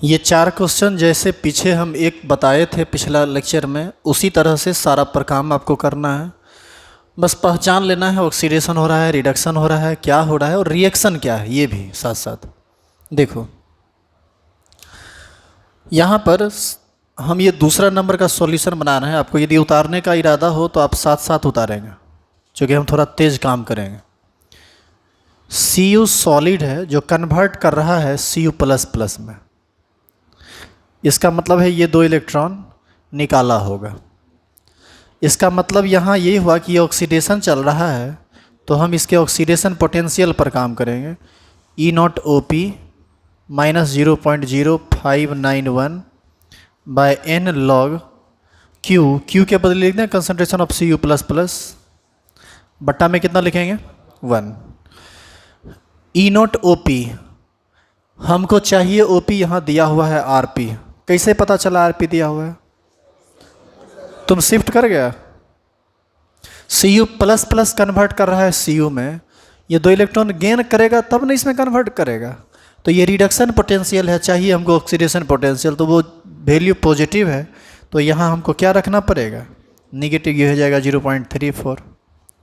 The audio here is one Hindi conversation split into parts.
ये 4 क्वेश्चन जैसे पीछे हम एक बताए थे पिछला लेक्चर में, उसी तरह से सारा पर काम आपको करना है। बस पहचान लेना है ऑक्सीडेशन हो रहा है, रिडक्शन हो रहा है, क्या हो रहा है और रिएक्शन क्या है, ये भी साथ साथ देखो। यहाँ पर हम ये दूसरा नंबर का सॉल्यूशन बना रहे हैं। आपको यदि उतारने का इरादा हो तो आप साथ साथ उतारेंगे, क्योंकि हम थोड़ा तेज काम करेंगे। Cu सॉलिड है जो कन्वर्ट कर रहा है Cu प्लस प्लस में। इसका मतलब है ये 2 इलेक्ट्रॉन निकाला होगा। इसका मतलब यहाँ ये हुआ कि ये ऑक्सीडेशन चल रहा है, तो हम इसके ऑक्सीडेशन पोटेंशियल पर काम करेंगे। E naught O P minus 0.0591 by n log Q. Q के बदले लिखते हैं concentration of Cu plus plus, बट्टा में कितना लिखेंगे 1। ई नॉट ओ पी हमको चाहिए, ओ पी यहाँ दिया हुआ है आर पी। कैसे पता चला आर पी दिया हुआ है? तुम शिफ्ट कर गया। Cu प्लस प्लस कन्वर्ट कर रहा है Cu में, ये 2 इलेक्ट्रॉन गेन करेगा तब नहीं इसमें कन्वर्ट करेगा। तो ये रिडक्शन पोटेंशियल है, चाहिए हमको ऑक्सीडेशन पोटेंशियल, तो वो वैल्यू पॉजिटिव है, तो यहाँ हमको क्या रखना पड़ेगा, निगेटिव। ये हो जाएगा 0.34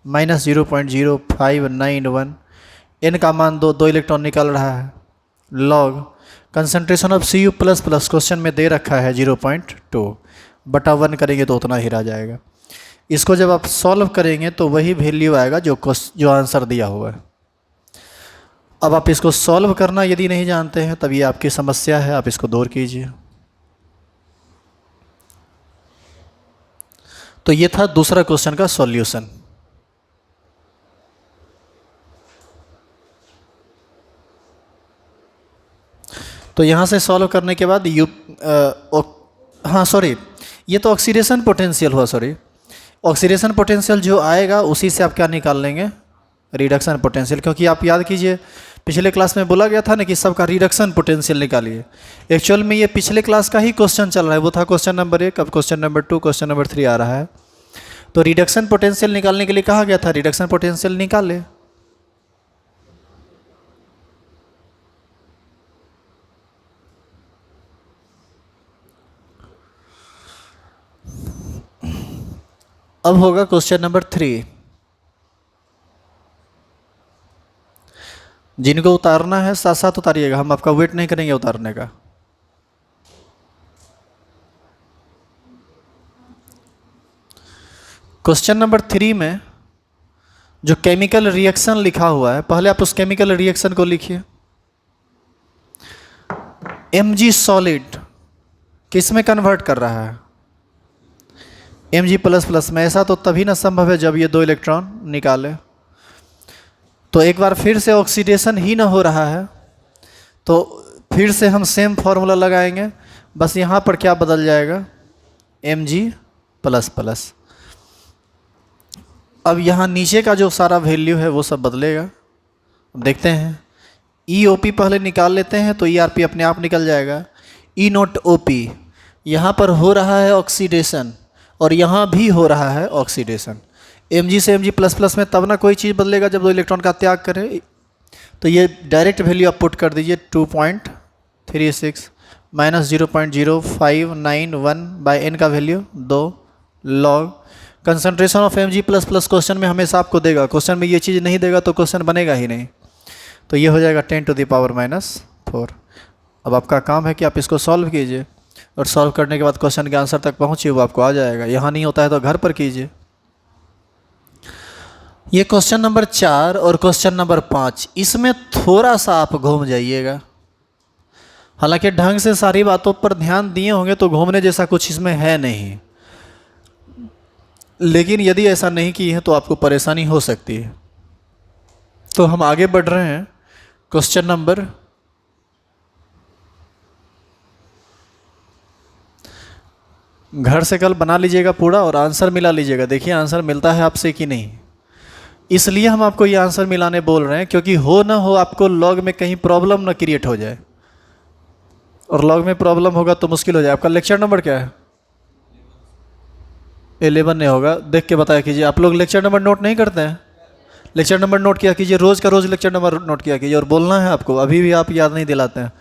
माइनस 0.0591। एन का मान 2 इलेक्ट्रॉन निकल रहा है, log concentration of Cu plus plus question में दे रखा है 0.2 बटा 1 करेंगे तो उतना ही रह जाएगा। इसको जब आप सॉल्व करेंगे तो वही वैल्यू आएगा जो आंसर दिया हुआ है। अब आप इसको सॉल्व करना यदि नहीं जानते हैं तब ये आपकी समस्या है, आप इसको दूर कीजिए। तो ये था दूसरा क्वेश्चन का सॉल्यूशन। तो यहाँ से सॉल्व करने के बाद ये तो ऑक्सीडेशन पोटेंशियल हुआ, ऑक्सीडेशन पोटेंशियल जो आएगा उसी से आप क्या निकाल लेंगे, रिडक्शन पोटेंशियल। क्योंकि आप याद कीजिए पिछले क्लास में बोला गया था ना कि सबका रिडक्शन पोटेंशियल निकालिए। एक्चुअल में ये पिछले क्लास का ही क्वेश्चन चल रहा है, वो था क्वेश्चन नंबर 1, अब क्वेश्चन नंबर 2, क्वेश्चन नंबर 3 आ रहा है। तो रिडक्शन पोटेंशियल निकालने के लिए कहा गया था, रिडक्शन पोटेंशियल निकाले। अब होगा क्वेश्चन नंबर 3। जिनको उतारना है साथ साथ उतारिएगा, हम आपका वेट नहीं करेंगे उतारने का। क्वेश्चन नंबर 3 में जो केमिकल रिएक्शन लिखा हुआ है, पहले आप उस केमिकल रिएक्शन को लिखिए। Mg सॉलिड किस में कन्वर्ट कर रहा है, Mg प्लस प्लस में। ऐसा तो तभी ना संभव है जब ये 2 इलेक्ट्रॉन निकाले। तो एक बार फिर से ऑक्सीडेशन ही ना हो रहा है, तो फिर से हम सेम फॉर्मूला लगाएंगे, बस यहाँ पर क्या बदल जाएगा, Mg प्लस प्लस। अब यहाँ नीचे का जो सारा वैल्यू है वो सब बदलेगा। अब देखते हैं, EOP पहले निकाल लेते हैं तो ERP अपने आप निकल जाएगा। E नॉट OP यहाँ पर हो रहा है ऑक्सीडेशन और यहाँ भी हो रहा है ऑक्सीडेशन। Mg से Mg प्लस प्लस में तब ना कोई चीज़ बदलेगा जब 2 इलेक्ट्रॉन का त्याग करे। तो ये डायरेक्ट वैल्यू आप पुट कर दीजिए 2.36 माइनस 0.0591 बाई एन का value 2 log concentration of Mg plus plus. Question में हमेशा आपको देगा, क्वेश्चन में ये चीज़ नहीं देगा तो क्वेश्चन बनेगा ही नहीं। तो ये हो जाएगा 10⁻⁻⁴। अब आपका काम है कि आप इसको सॉल्व कीजिए और सॉल्व करने के बाद क्वेश्चन के आंसर तक पहुँचिए, वो आपको आ जाएगा। यहाँ नहीं होता है तो घर पर कीजिए। ये क्वेश्चन नंबर 4 और क्वेश्चन नंबर 5, इसमें थोड़ा सा आप घूम जाइएगा। हालांकि ढंग से सारी बातों पर ध्यान दिए होंगे तो घूमने जैसा कुछ इसमें है नहीं, लेकिन यदि ऐसा नहीं की है तो आपको परेशानी हो सकती है। तो हम आगे बढ़ रहे हैं। क्वेश्चन नंबर घर से कल बना लीजिएगा पूरा और आंसर मिला लीजिएगा। देखिए आंसर मिलता है आपसे कि नहीं। इसलिए हम आपको ये आंसर मिलाने बोल रहे हैं क्योंकि हो ना हो आपको लॉग में कहीं प्रॉब्लम ना क्रिएट हो जाए, और लॉग में प्रॉब्लम होगा तो मुश्किल हो जाए। आपका लेक्चर नंबर क्या है? 11 नहीं होगा, देख के बताया कीजिए। आप लोग लेक्चर नंबर नोट नहीं करते हैं? लेक्चर नंबर नोट किया कीजिए, रोज़ का रोज़ लेक्चर नंबर नोट किया कीजिए। और बोलना है आपको, अभी भी आप याद नहीं दिलाते हैं।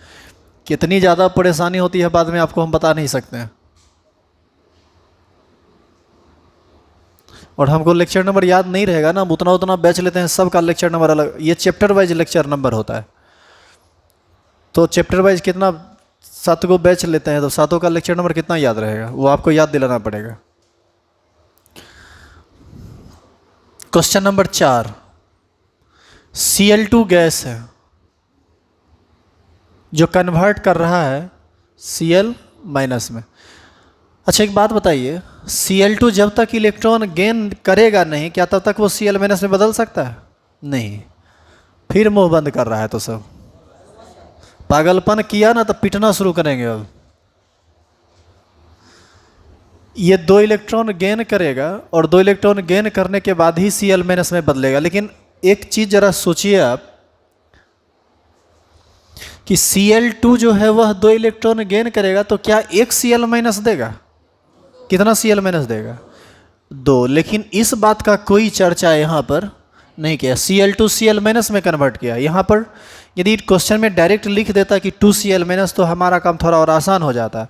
कितनी ज़्यादा परेशानी होती है बाद में आपको हम बता नहीं सकते हैं, और हमको लेक्चर नंबर याद नहीं रहेगा ना, हम उतना उतना बैच लेते हैं, सबका लेक्चर नंबर अलग, ये चैप्टर वाइज लेक्चर नंबर होता है। तो चैप्टर वाइज कितना 7 को बैच लेते हैं, तो 7 का लेक्चर नंबर कितना याद रहेगा, वो आपको याद दिलाना पड़ेगा। क्वेश्चन नंबर 4, Cl2 गैस है जो कन्वर्ट कर रहा है Cl माइनस में। अच्छा एक बात बताइए, Cl2 जब तक इलेक्ट्रॉन गेन करेगा नहीं, क्या तब तक वो Cl माइनस में बदल सकता है? नहीं। फिर मुंह बंद कर रहा है तो सब पागलपन किया ना, तो पिटना शुरू करेंगे। अब ये 2 इलेक्ट्रॉन गेन करेगा और 2 इलेक्ट्रॉन गेन करने के बाद ही Cl माइनस में बदलेगा। लेकिन एक चीज जरा सोचिए आप कि Cl2 जो है वह 2 इलेक्ट्रॉन गेन करेगा तो क्या एक Cl माइनस देगा? कितना Cl माइनस देगा? 2। लेकिन इस बात का कोई चर्चा यहाँ पर नहीं किया। Cl2 Cl माइनस में कन्वर्ट किया। यहाँ पर यदि क्वेश्चन में डायरेक्ट लिख देता कि 2 Cl माइनस तो हमारा काम थोड़ा और आसान हो जाता,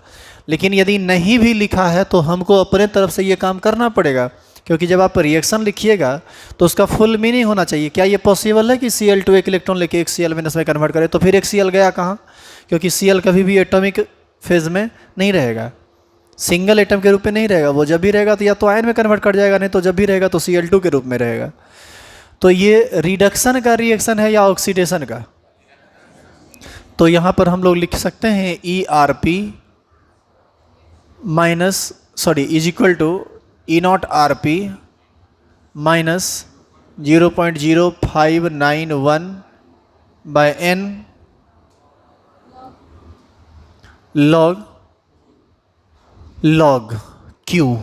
लेकिन यदि नहीं भी लिखा है तो हमको अपने तरफ से ये काम करना पड़ेगा, क्योंकि जब आप रिएक्शन लिखिएगा तो उसका फुल मीनिंग होना चाहिए। क्या ये पॉसिबल है कि Cl2 एक इलेक्ट्रॉन लेके एक Cl माइनस में कन्वर्ट करे? तो फिर एक Cl गया कहाँ? क्योंकि Cl कभी भी एटॉमिक फेज में नहीं रहेगा, सिंगल एटम के रूप में नहीं रहेगा। वो जब भी रहेगा तो या तो आयन में कन्वर्ट कर जाएगा, नहीं तो जब भी रहेगा तो Cl2 के रूप में रहेगा। तो ये रिडक्शन का रिएक्शन है या ऑक्सीडेशन का? तो यहाँ पर हम लोग लिख सकते हैं ERP minus is equal to E0RP minus 0.0591 by N log Q।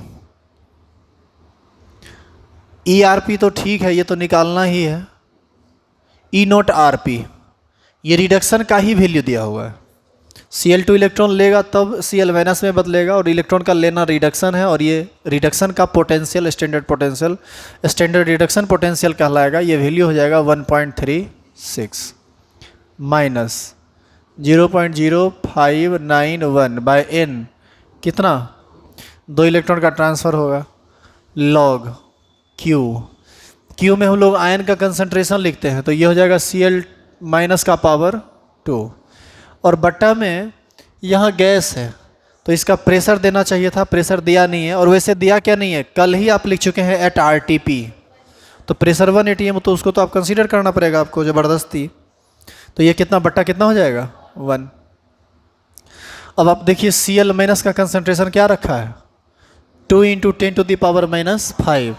ERP तो ठीक है, ये तो निकालना ही है। E0RP ये रिडक्शन का ही वैल्यू दिया हुआ है। Cl2 इलेक्ट्रॉन लेगा तब Cl माइनस में बदलेगा, और इलेक्ट्रॉन का लेना रिडक्शन है, और ये रिडक्शन का पोटेंशियल स्टैंडर्ड रिडक्शन पोटेंशियल कहलाएगा। ये वैल्यू हो जाएगा 1.36 माइनस 0.0591 बाय N, कितना? 2 इलेक्ट्रॉन का ट्रांसफ़र होगा, log Q में हम लोग आयन का कंसंट्रेशन लिखते हैं, तो ये हो जाएगा Cl माइनस का पावर 2, और बट्टा में यहाँ गैस है तो इसका प्रेशर देना चाहिए था, प्रेशर दिया नहीं है। और वैसे दिया क्या नहीं है, कल ही आप लिख चुके हैं एट RTP, तो प्रेशर 1 atm, तो उसको तो आप कंसीडर करना पड़ेगा आपको ज़बरदस्ती। तो ये कितना बट्टा कितना हो जाएगा? 1। अब आप देखिए Cl माइनस का कंसंट्रेशन क्या रखा है? 2 × 10⁻⁵।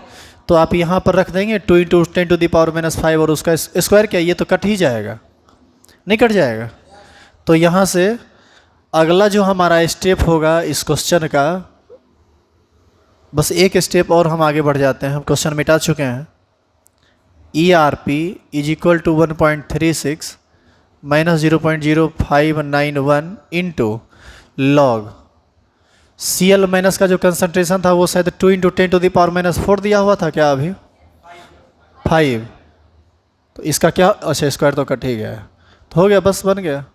तो आप यहाँ पर रख देंगे 2 × 10⁻⁵, और उसका स्क्वायर क्या, ये तो कट ही जाएगा, नहीं कट जाएगा। तो यहाँ से अगला जो हमारा स्टेप होगा इस क्वेश्चन का, बस एक स्टेप और हम आगे बढ़ जाते हैं, हम क्वेश्चन मिटा चुके हैं। ERP is equal to 1.36 minus 0.0591 into log Cl minus का जो कंसंट्रेशन था वो शायद 2 × 10⁻⁴ दिया हुआ था क्या? अभी 5, तो इसका क्या, अच्छा स्क्वायर तो कट ही गया, तो हो गया, बस बन गया।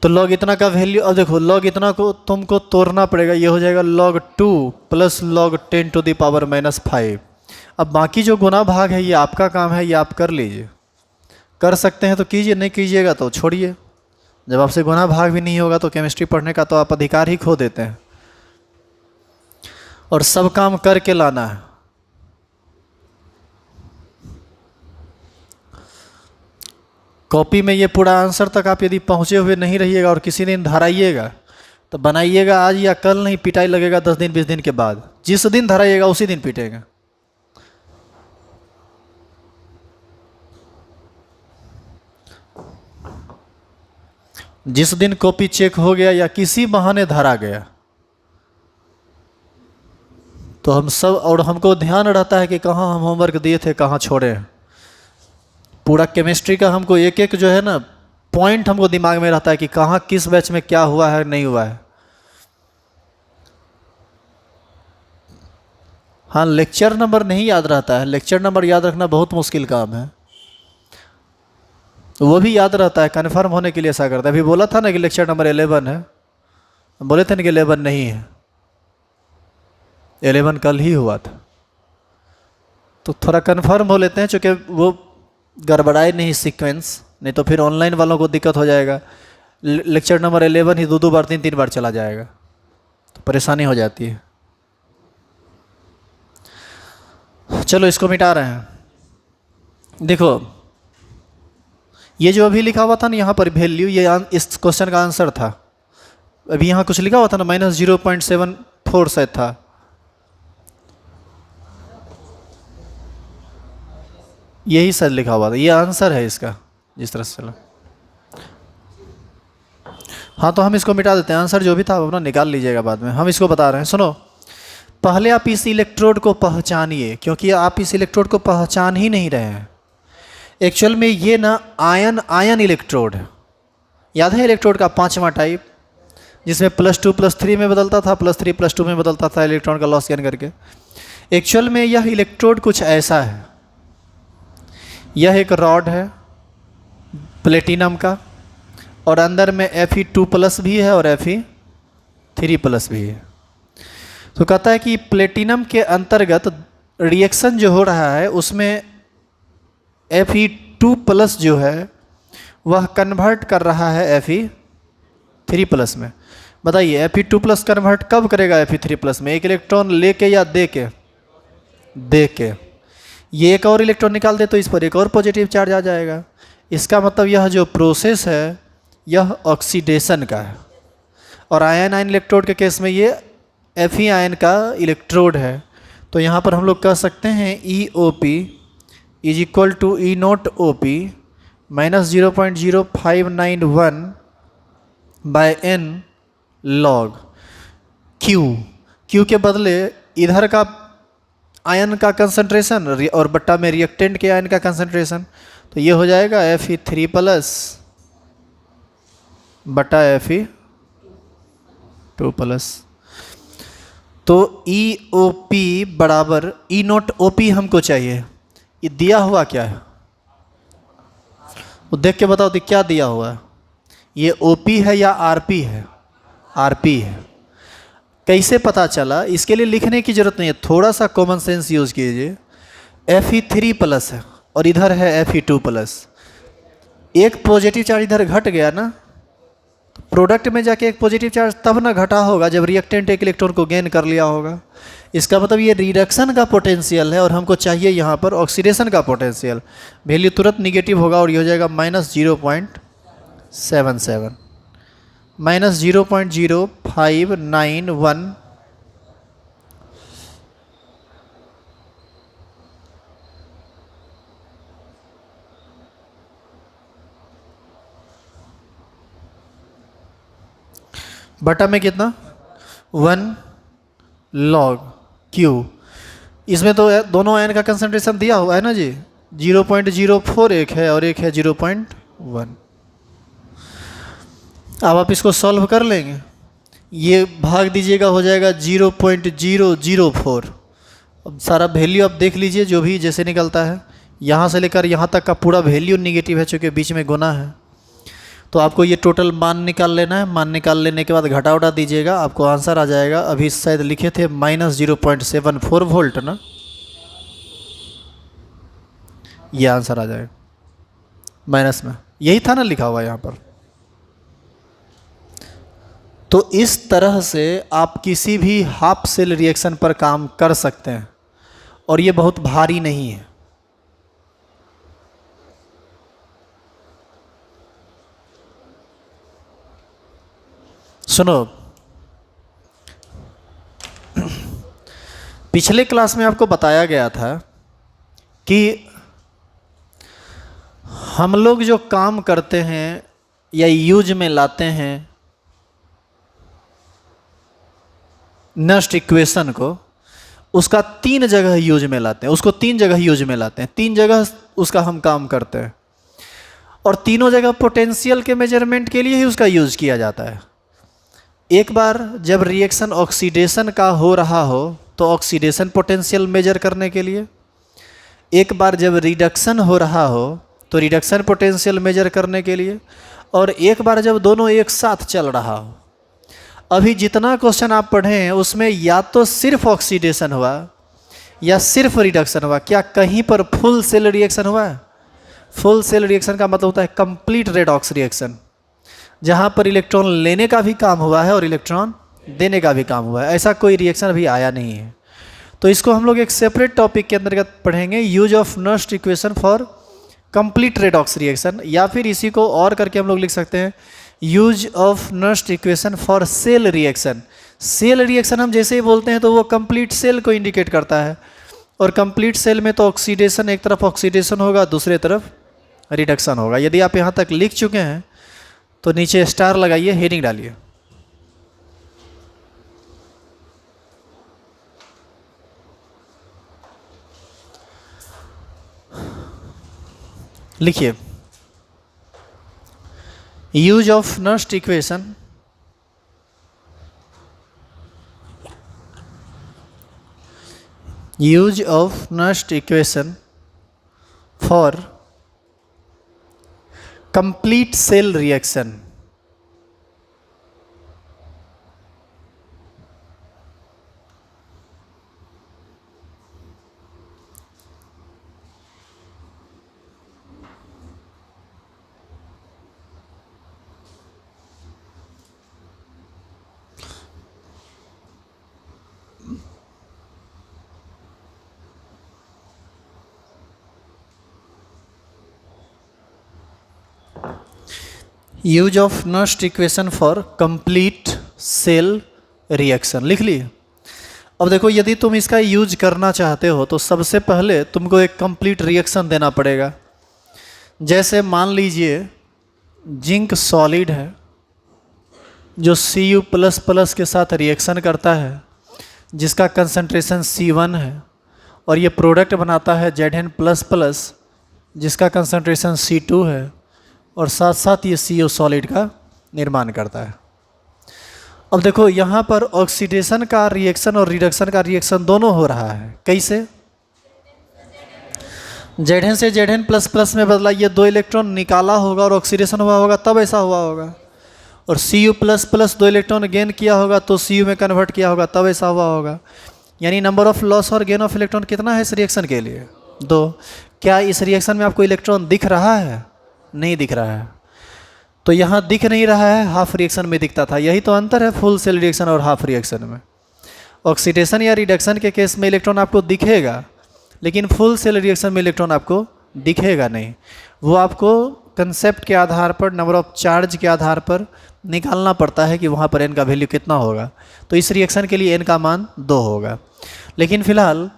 तो log इतना का वैल्यू, अब देखो log इतना को तुमको तोड़ना पड़ेगा, ये हो जाएगा log 2 प्लस log 10⁻⁵। अब बाकी जो गुना भाग है ये आपका काम है, ये आप कर लीजिए, कर सकते हैं तो कीजिए, नहीं कीजिएगा तो छोड़िए। जब आपसे गुना भाग भी नहीं होगा तो केमिस्ट्री पढ़ने का तो आप अधिकार ही खो देते हैं, और सब काम करके लाना है। कॉपी में ये पूरा आंसर तक आप यदि पहुँचे हुए नहीं रहिएगा और किसी दिन धराइएगा तो बनाइएगा आज या कल, नहीं पिटाई लगेगा 10 दिन 20 दिन के बाद। जिस दिन धराइएगा उसी दिन पीटेगा। जिस दिन कॉपी चेक हो गया या किसी बहाने धरा गया तो हम सब, और हमको ध्यान रहता है कि कहाँ हम होमवर्क दिए थे, कहाँ छोड़े हैं। पूरा केमिस्ट्री का हमको एक एक जो है ना पॉइंट हमको दिमाग में रहता है कि कहाँ किस बैच में क्या हुआ है नहीं हुआ है। हाँ, लेक्चर नंबर नहीं याद रहता है, लेक्चर नंबर याद रखना बहुत मुश्किल काम है। तो वो भी याद रहता है, कन्फर्म होने के लिए ऐसा करता है। अभी बोला था ना कि लेक्चर नंबर 11 है, बोले थे ना कि 11 नहीं है, 11 कल ही हुआ था। तो थोड़ा कन्फर्म हो लेते हैं, चूँकि वो गड़बड़ाए नहीं सीक्वेंस, नहीं तो फिर ऑनलाइन वालों को दिक्कत हो जाएगा। लेक्चर नंबर 11 ही 2 बार 3 बार चला जाएगा, तो परेशानी हो जाती है। चलो इसको मिटा रहे हैं। देखो ये जो अभी लिखा हुआ था ना यहाँ पर वैल्यू, ये इस क्वेश्चन का आंसर था। अभी यहाँ कुछ लिखा हुआ था ना -0.74 शायद था। यही शायद लिखा हुआ था, ये आंसर है इसका जिस तरह से। चलो हाँ, तो हम इसको मिटा देते हैं। आंसर जो भी था अपना निकाल लीजिएगा बाद में, हम इसको बता रहे हैं। सुनो, पहले आप इस इलेक्ट्रोड को पहचानिए, क्योंकि आप इस इलेक्ट्रोड को पहचान ही नहीं रहे हैं। एक्चुअल में ये ना आयन इलेक्ट्रोड है। याद है इलेक्ट्रोड का 5वां टाइप, जिसमें +2 +3 में बदलता था, +3 +2 में बदलता था इलेक्ट्रॉन का लॉस गेन करके। एक्चुअल में यह इलेक्ट्रोड कुछ ऐसा है। यह एक रॉड है प्लेटिनम का, और अंदर में Fe2+ भी है और Fe3+ भी है। तो कहता है कि प्लेटिनम के अंतर्गत रिएक्शन जो हो रहा है उसमें Fe2+ जो है वह कन्वर्ट कर रहा है Fe3+ में। बताइए Fe2+ कन्वर्ट कब करेगा Fe3+ में? एक इलेक्ट्रॉन लेके या दे के? दे के। ये एक और इलेक्ट्रॉन निकाल दे तो इस पर एक और पॉजिटिव चार्ज आ जाएगा। इसका मतलब यह जो प्रोसेस है यह ऑक्सीडेशन का है। और आयन इलेक्ट्रोड के केस में ये Fe आयन का इलेक्ट्रोड है। तो यहाँ पर हम लोग कह सकते हैं EOP = E0OP -0.0591/n log Q। Q के बदले इधर का आयन का कंसंट्रेशन और बट्टा में रिएक्टेंट के आयन का कंसंट्रेशन, तो ये हो जाएगा Fe3+ बटा Fe2+। तो EOP बराबर E0OP हमको चाहिए। ये दिया हुआ क्या है वो देख के बताओ, तो क्या दिया हुआ है? ये OP है या RP है? RP है। कैसे पता चला? इसके लिए लिखने की जरूरत नहीं है, थोड़ा सा कॉमन सेंस यूज कीजिए। Fe3+ है और इधर है Fe2+। एक पॉजिटिव चार्ज इधर घट गया ना, तो प्रोडक्ट में जाके एक पॉजिटिव चार्ज तब ना घटा होगा जब रिएक्टेंट एक इलेक्ट्रॉन को गेन कर लिया होगा। इसका मतलब ये रिडक्शन का पोटेंशियल है और हमको चाहिए यहाँ पर ऑक्सीडेशन का पोटेंशियल। वैल्यू तुरंत निगेटिव होगा और ये हो जाएगा -0.77 -0.0591 बटा में कितना 1 log Q। इसमें तो दोनों आयन का कंसंट्रेशन दिया हुआ है ना जी, 0.04 एक है और एक है 0.1। अब आप इसको सॉल्व कर लेंगे, ये भाग दीजिएगा हो जाएगा 0.004। अब सारा वैल्यू आप देख लीजिए जो भी जैसे निकलता है, यहाँ से लेकर यहाँ तक का पूरा वैल्यू निगेटिव है चूँकि बीच में गुना है। तो आपको ये टोटल मान निकाल लेना है। मान निकाल लेने के बाद घटा उटा दीजिएगा, आपको आंसर आ जाएगा। अभी शायद लिखे थे -0.74 वोल्ट ना, ये आंसर आ जाएगा माइनस में, यही था ना लिखा हुआ यहाँ पर। तो इस तरह से आप किसी भी हाफ सेल रिएक्शन पर काम कर सकते हैं और ये बहुत भारी नहीं है। सुनो, पिछले क्लास में आपको बताया गया था कि हम लोग जो काम करते हैं या यूज में लाते हैं नस्ट इक्वेशन को, उसका 3 जगह यूज में लाते हैं, उसको 3 जगह यूज में लाते हैं, 3 जगह उसका हम काम करते हैं और तीनों जगह पोटेंशियल के मेजरमेंट के लिए ही उसका यूज किया जाता है। एक बार जब रिएक्शन ऑक्सीडेशन का हो रहा हो तो ऑक्सीडेशन पोटेंशियल मेजर करने के लिए, एक बार जब रिडक्शन हो रहा हो तो रिडक्शन पोटेंशियल मेजर करने के लिए, और एक बार जब दोनों एक साथ चल रहा हो। अभी जितना क्वेश्चन आप पढ़े हैं उसमें या तो सिर्फ ऑक्सीडेशन हुआ या सिर्फ रिडक्शन हुआ, क्या कहीं पर फुल सेल रिएक्शन हुआ है? फुल सेल रिएक्शन का मतलब होता है कंप्लीट रेडॉक्स रिएक्शन, जहाँ पर इलेक्ट्रॉन लेने का भी काम हुआ है और इलेक्ट्रॉन देने का भी काम हुआ है। ऐसा कोई रिएक्शन अभी आया नहीं है। तो इसको हम लोग एक सेपरेट टॉपिक के अंतर्गत पढ़ेंगे, use of Nernst equation for complete redox reaction, या फिर इसी को और करके हम लोग लिख सकते हैं use of Nernst equation for cell reaction. Cell reaction हम जैसे ही बोलते हैं तो वो कंप्लीट सेल को इंडिकेट करता है, और कंप्लीट सेल में तो ऑक्सीडेशन, एक तरफ ऑक्सीडेशन होगा, दूसरे तरफ रिडक्शन होगा। यदि आप यहाँ तक लिख चुके हैं तो नीचे स्टार लगाइए, हेडिंग डालिए। लिखिए use of Nernst equation use of Nernst equation for complete cell reaction. Use of Nernst equation for complete cell reaction लिख लिए। अब देखो, यदि तुम इसका यूज करना चाहते हो तो सबसे पहले तुमको एक कंप्लीट रिएक्शन देना पड़ेगा। जैसे मान लीजिए जिंक सॉलिड है जो Cu++ के साथ रिएक्शन करता है, जिसका कंसंट्रेशन C1 है, और ये प्रोडक्ट बनाता है Zn++ जिसका कंसंट्रेशन C2 है, और साथ साथ ये CO सॉलिड का निर्माण करता है। अब देखो यहाँ पर ऑक्सीडेशन का रिएक्शन और रिडक्शन का रिएक्शन दोनों हो रहा है। कैसे? Zn से Zn++ में बदला, ये 2 इलेक्ट्रॉन निकाला होगा और ऑक्सीडेशन हुआ होगा, तब ऐसा हुआ होगा। और Cu++ 2 इलेक्ट्रॉन गेन किया होगा तो Cu में कन्वर्ट किया होगा, तब ऐसा हुआ होगा। यानी नंबर ऑफ लॉस और गेन ऑफ इलेक्ट्रॉन कितना है इस रिएक्शन के लिए? 2। क्या इस रिएक्शन में आपको इलेक्ट्रॉन दिख रहा है? नहीं दिख रहा है। तो यहाँ दिख नहीं रहा है, हाफ रिएक्शन में दिखता था। यही तो अंतर है फुल सेल रिएक्शन और हाफ रिएक्शन में। ऑक्सीडेशन या रिडक्शन के केस में इलेक्ट्रॉन आपको दिखेगा, लेकिन फुल सेल रिएक्शन में इलेक्ट्रॉन आपको दिखेगा नहीं। वो आपको कंसेप्ट के आधार पर, नंबर ऑफ चार्ज के आधार पर निकालना पड़ता है कि वहाँ पर n का वैल्यू कितना होगा। तो इस रिएक्शन के लिए n का मान 2 होगा। लेकिन फिलहाल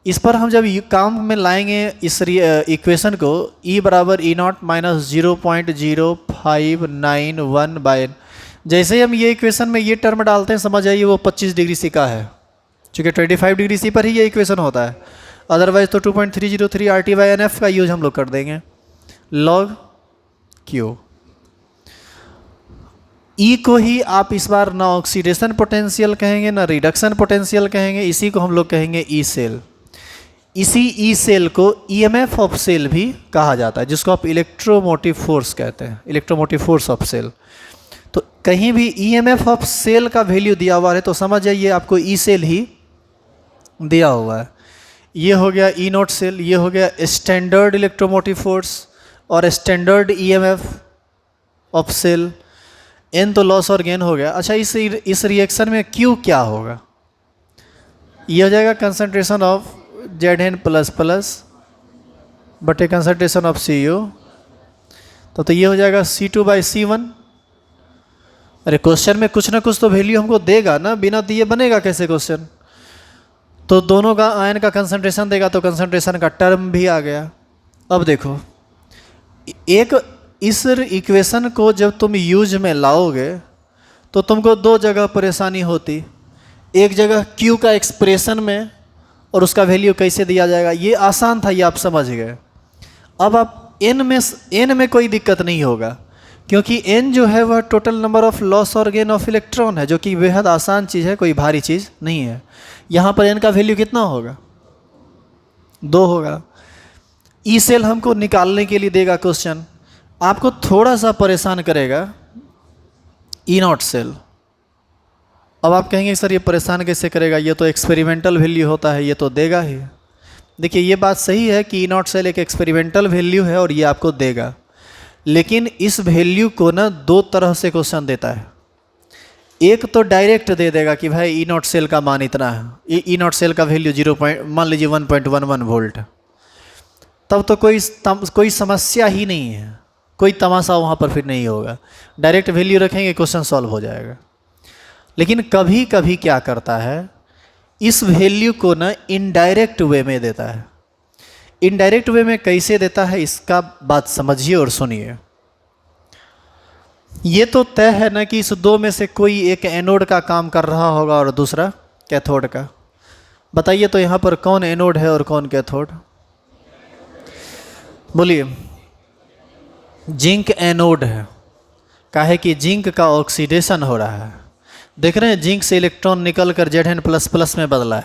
इस पर हम जब काम में लाएंगे इस इक्वेशन को, E बराबर E0 माइनस 0.0591/n, जैसे ही हम ये इक्वेशन में ये टर्म डालते हैं, समझ आइए वो 25 डिग्री सी का है, चूँकि 25 डिग्री सी पर ही ये इक्वेशन होता है। अदरवाइज तो 2.303 RT/NF का यूज हम लोग कर देंगे, log Q। E को ही आप इस बार ना ऑक्सीडेशन पोटेंशियल कहेंगे ना रिडक्शन पोटेंशियल कहेंगे, इसी को हम लोग कहेंगे E सेल। इसी ई सेल को ईएमएफ ऑफ सेल भी कहा जाता है, जिसको आप इलेक्ट्रोमोटिव फोर्स कहते हैं, इलेक्ट्रोमोटिव फोर्स ऑफ सेल। तो कहीं भी ईएमएफ ऑफ सेल का वैल्यू दिया हुआ है तो समझ जाइए आपको ई सेल ही दिया हुआ है। ये हो गया ई नोट सेल, ये हो गया स्टैंडर्ड इलेक्ट्रोमोटिव फोर्स और स्टैंडर्ड ईएमएफ ऑफ सेल। एन तो लॉस और गेन हो गया। अच्छा, इस रिएक्शन में क्यू क्या होगा? ये हो जाएगा कंसंट्रेशन ऑफ Zn++ बटे कंसंट्रेशन ऑफ Cu। तो ये हो जाएगा C2/C1। अरे क्वेश्चन में कुछ ना कुछ तो वैल्यू हमको देगा ना, बिना दिए बनेगा कैसे क्वेश्चन? तो दोनों का आयन का कंसंट्रेशन देगा, तो कंसंट्रेशन का टर्म भी आ गया। अब देखो, एक इस इक्वेशन को जब तुम यूज में लाओगे तो तुमको 2 जगह परेशानी होती। एक जगह Q का एक्सप्रेशन में, और उसका वैल्यू कैसे दिया जाएगा, ये आसान था, ये आप समझ गए। अब आप n में कोई दिक्कत नहीं होगा, क्योंकि n जो है वह टोटल नंबर ऑफ लॉस और गेन ऑफ इलेक्ट्रॉन है, जो कि बेहद आसान चीज़ है, कोई भारी चीज़ नहीं है। यहाँ पर n का वैल्यू कितना होगा? 2 होगा। ई सेल हमको निकालने के लिए देगा क्वेश्चन, आपको थोड़ा सा परेशान करेगा ई नॉट सेल। अब आप कहेंगे सर ये परेशान कैसे करेगा, ये तो एक्सपेरिमेंटल वैल्यू होता है, ये तो देगा ही। देखिए ये बात सही है कि ई नॉट सेल एक एक्सपेरिमेंटल वैल्यू है और ये आपको देगा, लेकिन इस वैल्यू को ना दो तरह से क्वेश्चन देता है। एक तो डायरेक्ट दे देगा कि भाई ई नॉट सेल का मान इतना है, ई नॉट सेल का वैल्यू 0 मान लीजिए 1.11 वोल्ट, तब तो कोई समस्या ही नहीं है, कोई तमाशा वहाँ पर फिर नहीं होगा, डायरेक्ट वैल्यू रखेंगे क्वेश्चन सॉल्व हो जाएगा। लेकिन कभी कभी क्या करता है, इस वैल्यू को ना इनडायरेक्ट वे में देता है। इनडायरेक्ट वे में कैसे देता है इसका बात समझिए और सुनिए। ये तो तय है ना कि इस दो में से कोई एक एनोड का काम कर रहा होगा और दूसरा कैथोड का। बताइए तो यहाँ पर कौन एनोड है और कौन कैथोड? बोलिए। जिंक एनोड है, काहे कि जिंक का ऑक्सीडेशन हो रहा है। देख रहे हैं जिंक से इलेक्ट्रॉन निकल कर Zn++ में बदला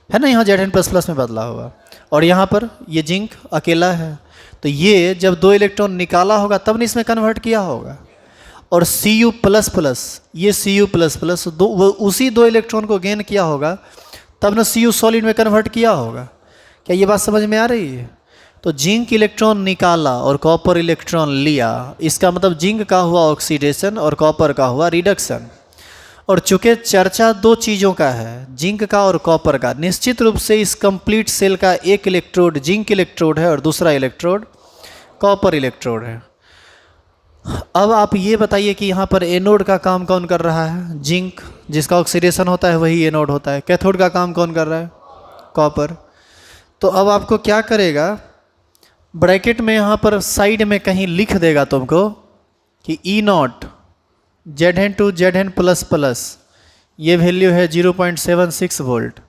है ना, यहाँ Zn++ में बदला हुआ, और यहाँ पर ये जिंक अकेला है। तो ये जब दो इलेक्ट्रॉन निकाला होगा तब ने इसमें कन्वर्ट किया होगा, और Cu++, ये Cu++ उसी दो इलेक्ट्रॉन को गेन किया होगा तब ना Cu सॉलिड में कन्वर्ट किया होगा। क्या ये बात समझ में आ रही है? तो जिंक इलेक्ट्रॉन निकाला और कॉपर इलेक्ट्रॉन लिया, इसका मतलब जिंक का हुआ ऑक्सीडेशन और कॉपर का हुआ रिडक्शन। और चूंकि चर्चा दो चीज़ों का है, जिंक का और कॉपर का, निश्चित रूप से इस कंप्लीट सेल का एक इलेक्ट्रोड जिंक इलेक्ट्रोड है और दूसरा इलेक्ट्रोड कॉपर इलेक्ट्रोड है। अब आप ये बताइए कि यहाँ पर एनोड का काम कौन कर रहा है? जिंक, जिसका ऑक्सीडेशन होता है वही एनोड होता है। कैथोड का काम कौन कर रहा है? कॉपर। तो अब आपको क्या करेगा, ब्रैकेट में यहाँ पर साइड में कहीं लिख देगा तुमको कि E0 Zn++, ये वैल्यू है 0.76 वोल्ट,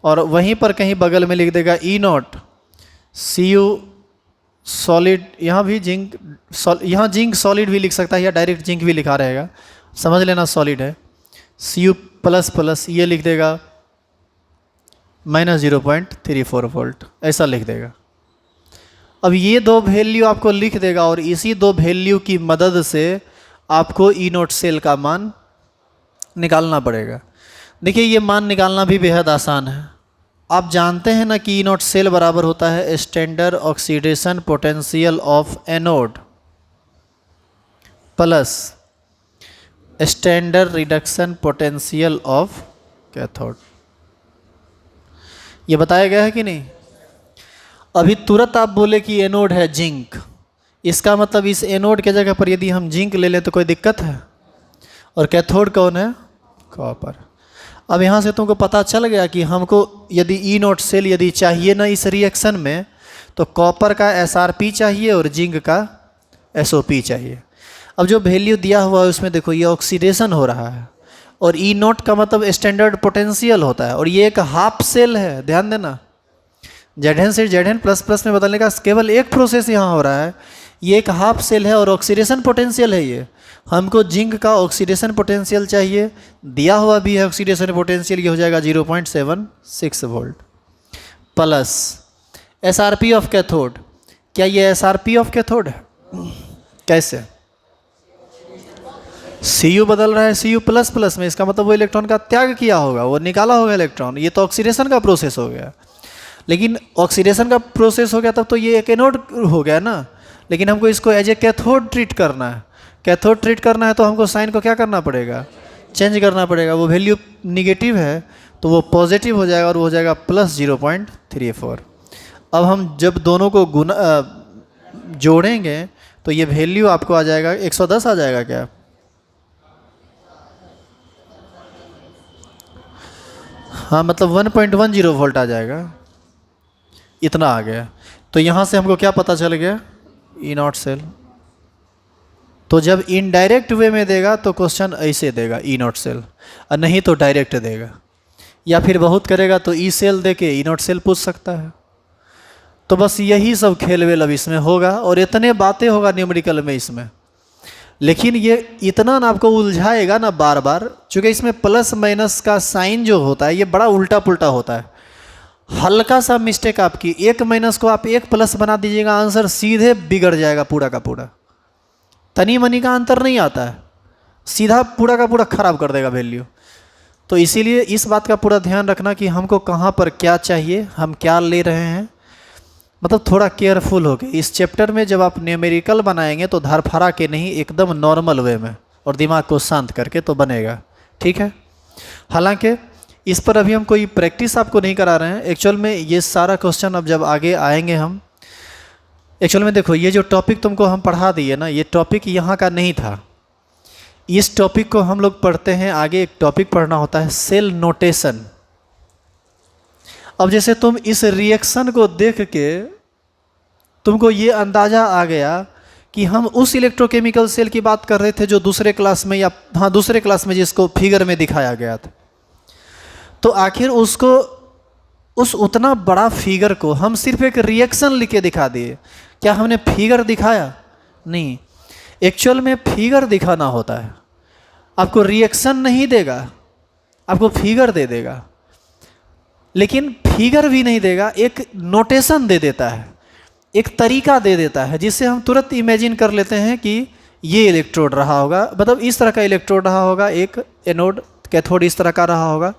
और वहीं पर कहीं बगल में लिख देगा E0 Cu सॉलिड। यहाँ भी जिंक यहाँ जिंक सॉलिड भी लिख सकता है या डायरेक्ट जिंक भी लिखा रहेगा, समझ लेना सॉलिड है। Cu++, ये लिख देगा -0.34 वोल्ट, ऐसा लिख देगा। अब ये दो वैल्यू आपको लिख देगा और इसी दो वैल्यू की मदद से आपको E0 सेल का मान निकालना पड़ेगा। देखिए ये मान निकालना भी बेहद आसान है। आप जानते हैं ना कि E0 सेल बराबर होता है standard oxidation potential of anode plus standard reduction potential of cathode. ये बताया गया है कि नहीं? अभी तुरंत आप बोले कि एनोड है जिंक, इसका मतलब इस एनोड के जगह पर यदि हम जिंक ले लें तो कोई दिक्कत है? और कैथोड कौन है? कॉपर। अब यहाँ से तुमको पता चल गया कि हमको यदि E0 सेल यदि चाहिए ना इस रिएक्शन में, तो कॉपर का SRP चाहिए और जिंक का SOP चाहिए। अब जो वैल्यू दिया हुआ है उसमें देखो ये ऑक्सीडेशन हो रहा है, और E0 का मतलब स्टैंडर्ड पोटेंशियल होता है, और ये एक हाफ सेल है, ध्यान देना। Zn से Zn++ में बदलने का केवल एक प्रोसेस यहाँ हो रहा है, ये एक हाफ सेल है और ऑक्सीडेशन पोटेंशियल है। ये हमको जिंक का ऑक्सीडेशन पोटेंशियल चाहिए, दिया हुआ भी है ऑक्सीडेशन पोटेंशियल, ये हो जाएगा 0.76 volt plus SRP of cathode. क्या ये SRP ऑफ कैथोड है? कैसे? Cu बदल रहा है Cu++ में, इसका मतलब वो इलेक्ट्रॉन का त्याग किया होगा, वो निकाला होगा इलेक्ट्रॉन। ये तो ऑक्सीडेशन का प्रोसेस हो गया, लेकिन ऑक्सीडेशन का प्रोसेस हो गया तब तो ये एक एनोड हो गया ना, लेकिन हमको इसको एज ए कैथोड ट्रीट करना है। कैथोड ट्रीट करना है तो हमको साइन को क्या करना पड़ेगा? चेंज करना पड़ेगा। वो वैल्यू निगेटिव है तो वो पॉजिटिव हो जाएगा और वो हो जाएगा +0.34। अब हम जब दोनों को जोड़ेंगे तो ये वैल्यू आपको आ जाएगा 110 आ जाएगा क्या? हाँ, मतलब 1.10 वोल्ट आ जाएगा, इतना आ गया। तो यहाँ से हमको क्या पता चल गया? E0 cell. तो जब इनडायरेक्ट वे में देगा तो क्वेश्चन ऐसे देगा E0 सेल, और नहीं तो डायरेक्ट देगा, या फिर बहुत करेगा तो E सेल दे के E0 सेल पूछ सकता है। तो बस यही सब खेल वेल अब इसमें होगा, और इतने बातें होगा न्यूमेरिकल में इसमें। लेकिन ये इतना ना आपको उलझाएगा ना बार बार, चूँकि इसमें प्लस माइनस का साइन जो होता है ये बड़ा उल्टा पुल्टा होता है। हल्का सा मिस्टेक आपकी, 1 - को आप 1+ बना दीजिएगा, आंसर सीधे बिगड़ जाएगा पूरा का पूरा। तनी मनी का अंतर नहीं आता है, सीधा पूरा का पूरा खराब कर देगा वैल्यू। तो इसीलिए इस बात का पूरा ध्यान रखना कि हमको कहाँ पर क्या चाहिए, हम क्या ले रहे हैं, मतलब थोड़ा केयरफुल हो गए। इस चैप्टर में जब आप न्यूमेरिकल बनाएंगे तो धरफरा के नहीं, एकदम नॉर्मल वे में और दिमाग को शांत करके तो बनेगा, ठीक है। हालांकि इस पर अभी हम कोई प्रैक्टिस आपको नहीं करा रहे हैं। एक्चुअल में ये सारा क्वेश्चन अब जब आगे आएंगे हम, एक्चुअल में देखो ये जो टॉपिक तुमको हम पढ़ा दिए ना, ये टॉपिक यहाँ का नहीं था। इस टॉपिक को हम लोग पढ़ते हैं आगे, एक टॉपिक पढ़ना होता है सेल नोटेशन। अब जैसे तुम इस रिएक्शन को देख के तुमको ये अंदाज़ा आ गया कि हम उस इलेक्ट्रोकेमिकल सेल की बात कर रहे थे जो दूसरे क्लास में, या हाँ दूसरे क्लास में जिसको फिगर में दिखाया गया था। तो आखिर उसको, उस उतना बड़ा फिगर को हम सिर्फ एक रिएक्शन लिख के दिखा दिए, क्या हमने फिगर दिखाया? नहीं, एक्चुअल में फिगर दिखाना होता है। आपको रिएक्शन नहीं देगा, आपको फिगर दे देगा, लेकिन फिगर भी नहीं देगा, एक नोटेशन दे देता है, एक तरीका दे देता है, जिससे हम तुरंत इमेजिन कर लेते हैं कि ये इलेक्ट्रोड रहा होगा, मतलब इस तरह का इलेक्ट्रोड रहा होगा, एक एनोड कैथोड इस तरह का रहा होगा,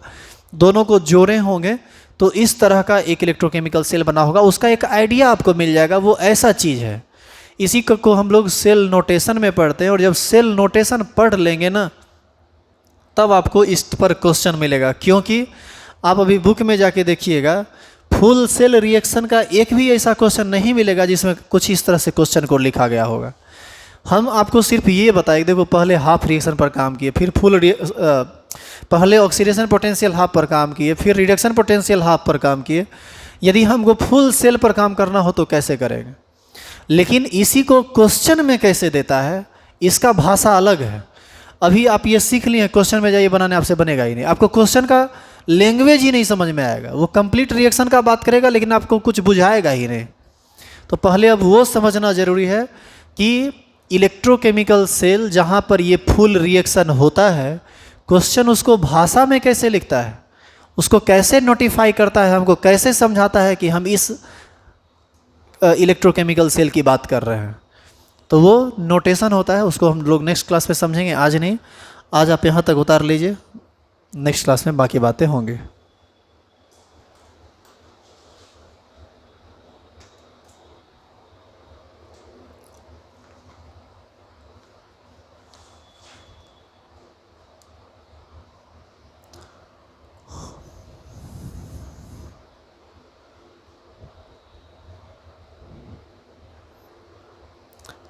दोनों को जोड़े होंगे तो इस तरह का एक इलेक्ट्रोकेमिकल सेल बना होगा। उसका एक आइडिया आपको मिल जाएगा, वो ऐसा चीज़ है। इसी को हम लोग सेल नोटेशन में पढ़ते हैं, और जब सेल नोटेशन पढ़ लेंगे ना तब आपको इस पर क्वेश्चन मिलेगा। क्योंकि आप अभी बुक में जाके देखिएगा, फुल सेल रिएक्शन का एक भी ऐसा क्वेश्चन नहीं मिलेगा जिसमें कुछ इस तरह से क्वेश्चन को लिखा गया होगा। हम आपको सिर्फ ये बताएंगे, देखो पहले हाफ रिएक्शन पर काम किए, फिर पहले ऑक्सीडेशन पोटेंशियल हाफ पर काम किए, फिर रिडक्शन पोटेंशियल हाफ पर काम किए। यदि हमको फुल सेल पर काम करना हो तो कैसे करेंगे, लेकिन इसी को क्वेश्चन में कैसे देता है, इसका भाषा अलग है। अभी आप ये सीख लिए, क्वेश्चन में जाइए बनाने, आपसे बनेगा ही नहीं, आपको क्वेश्चन का लैंग्वेज ही नहीं समझ में आएगा। वो कंप्लीट रिएक्शन का बात करेगा लेकिन आपको कुछ बुझाएगा ही नहीं। तो पहले अब वो समझना जरूरी है कि इलेक्ट्रोकेमिकल सेल जहाँ पर ये फुल रिएक्शन होता है, क्वेश्चन उसको भाषा में कैसे लिखता है, उसको कैसे नोटिफाई करता है, हमको कैसे समझाता है कि हम इस इलेक्ट्रोकेमिकल सेल की बात कर रहे हैं। तो वो नोटेशन होता है, उसको हम लोग नेक्स्ट क्लास में समझेंगे, आज नहीं। आज आप यहाँ तक उतार लीजिए, नेक्स्ट क्लास में बाकी बातें होंगी।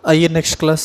आइए नेक्स्ट क्लास।